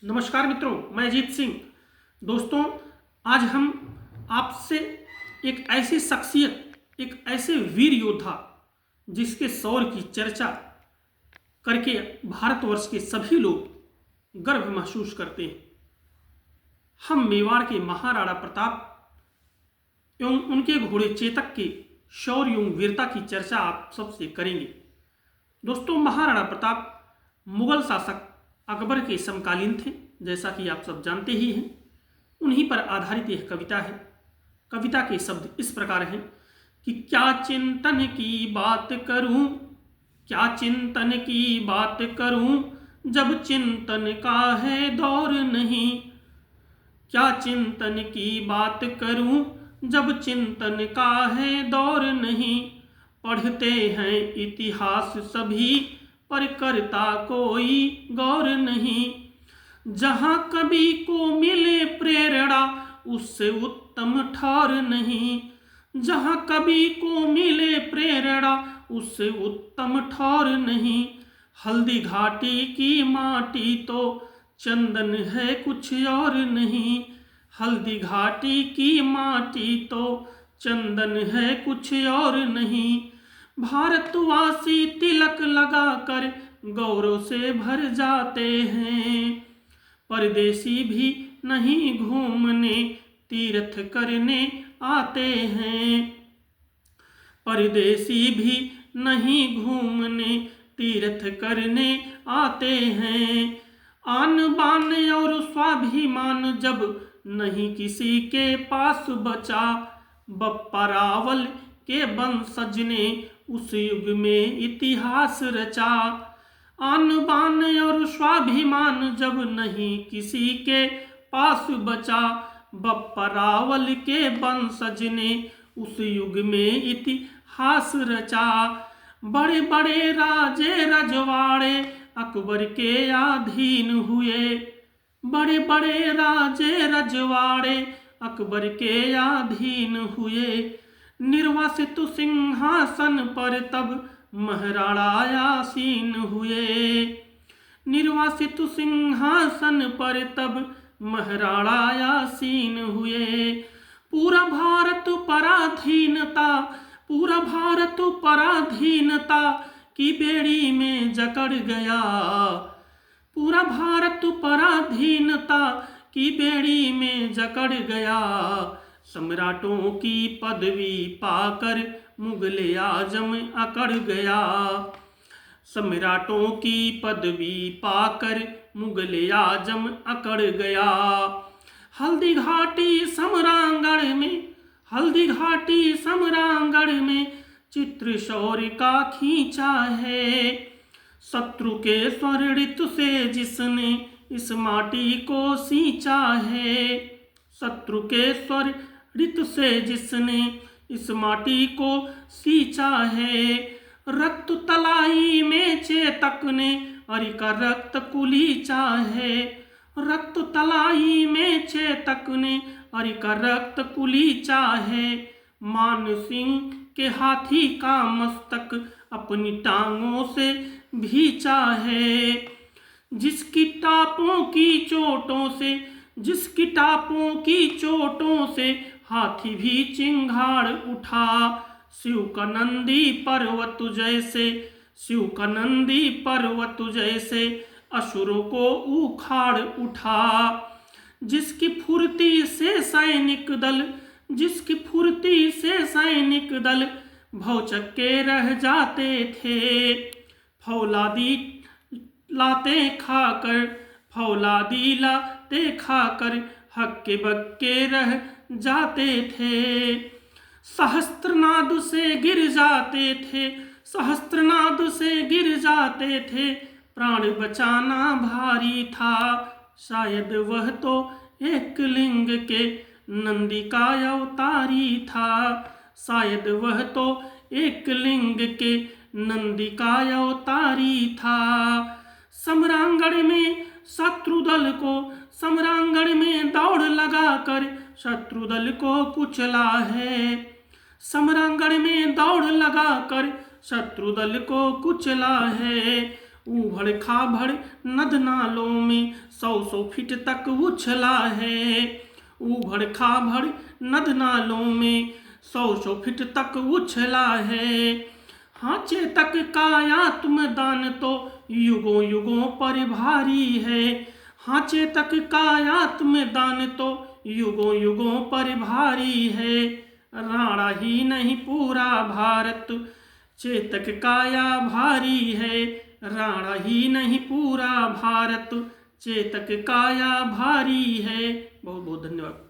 नमस्कार मित्रों, मैं अजीत सिंह। दोस्तों, आज हम आपसे एक ऐसी शख्सियत, एक ऐसे वीर योद्धा जिसके शौर्य की चर्चा करके भारतवर्ष के सभी लोग गर्व महसूस करते हैं। हम मेवाड़ के महाराणा प्रताप एवं उनके घोड़े चेतक के शौर्य एवं वीरता की चर्चा आप सबसे करेंगे। दोस्तों, महाराणा प्रताप मुगल शासक अकबर के समकालीन थे, जैसा कि आप सब जानते ही हैं। उन्हीं पर आधारित यह कविता है। कविता के शब्द इस प्रकार हैं कि क्या चिंतन की बात करूं, क्या चिंतन की बात करूं, जब चिंतन का है दौर नहीं। क्या चिंतन की बात करूं, जब चिंतन का है दौर नहीं। पढ़ते हैं इतिहास सभी, पर करता कोई गौर नहीं। जहां कवि को मिले प्रेरणा, उससे उत्तम ठौर नहीं। जहां कवि को मिले प्रेरणा, उससे उत्तम ठौर नहीं। हल्दी घाटी की माटी तो चंदन है, कुछ और नहीं। हल्दी घाटी की माटी तो चंदन है, कुछ और नहीं। भारतवासी तिलक लगाकर गौरव से भर जाते हैं। परदेसी भी नहीं घूमने, तीर्थ करने आते हैं। परदेसी भी नहीं घूमने, तीर्थ करने आते हैं। आन बान और स्वाभिमान जब नहीं किसी के पास बचा, बप्पा रावल के वंशज ने उस युग में इतिहास रचा। आन बान और स्वाभिमान जब नहीं किसी के पास बचा, बप्पा रावल के वंशज ने उस युग में इतिहास रचा। बड़े बड़े राजे रजवाड़े अकबर के अधीन हुए। बड़े बड़े राजे रजवाड़े अकबर के अधीन हुए। निर्वासित सिंहासन पर तब महाराणा आसीन हुए। निर्वासित सिंहासन पर तब महाराणा आसीन हुए। पूरा भारत पराधीनता, पूरा भारत पराधीनता की बेड़ी में जकड़ गया। पूरा भारत पराधीनता की बेड़ी में जकड़ गया। सम्राटों की पदवी पाकर मुगले आजम अकड़ गया। सम्राटों की पदवी पाकर मुगले आजम अकड़ गया। हल्दी घाटी समरांगण में, हल्दी घाटी समरांगण में चित्र शौर्य का खींचा है। शत्रु के स्वर्णित से जिसने इस माटी को सींचा है। शत्रु के स्वर्णित से जिसने इस माटी को सींचा है। रक्त तलाई में चेतक ने अरि का रक्त कुलीचा है। रक्त तलाई में चेतक ने अरि का रक्त कुलीचा है। मान सिंह के हाथी का मस्तक अपनी टांगों से भींचा है। जिसकी टापों की चोटों से, जिसकी टापों की चोटों से हाथी भी चिंगाड़ उठा। शिव का नंदी पर्वत जैसे, शिव का नंदी पर्वत जैसे असुरों को उखाड़ उठा। जिसकी फुर्ती से सैनिक दल, जिसकी फुर्ती से सैनिक दल भौचक्के रह जाते थे। फौलादी लाते खाकर, फौलादी लाते खाकर हक्के बक्के रह जाते थे। सहस्त्रनाद से गिर जाते थे, सहस्त्रनाद से गिर जाते थे। प्राण बचाना भारी था, शायद वह तो एक लिंग के नंदी का अवतारी था। शायद वह तो एक लिंग के नंदी का अवतारी था। सम्रांगण में शत्रु दल को, सम्रांगण में दौड़ लगाकर शत्रु दल को कुचला है। सम्रांगण में दौड़ लगाकर शत्रु दल को कुचला है। उभड़ खाभड़ नद नालों में 100 100 फीट तक उछला है, उभड़ खाभड़ नद नालों में 100 फीट तक उछला है। हाँ चेतक का आत्मदान तो युगों युगों पर भारी है। हाँ चेतक का आत्मदान तो युगों युगों पर भारी है। राणा ही नहीं पूरा भारत चेतक काया भारी है। राणा ही नहीं पूरा भारत चेतक काया भारी है। बहुत बहुत धन्यवाद।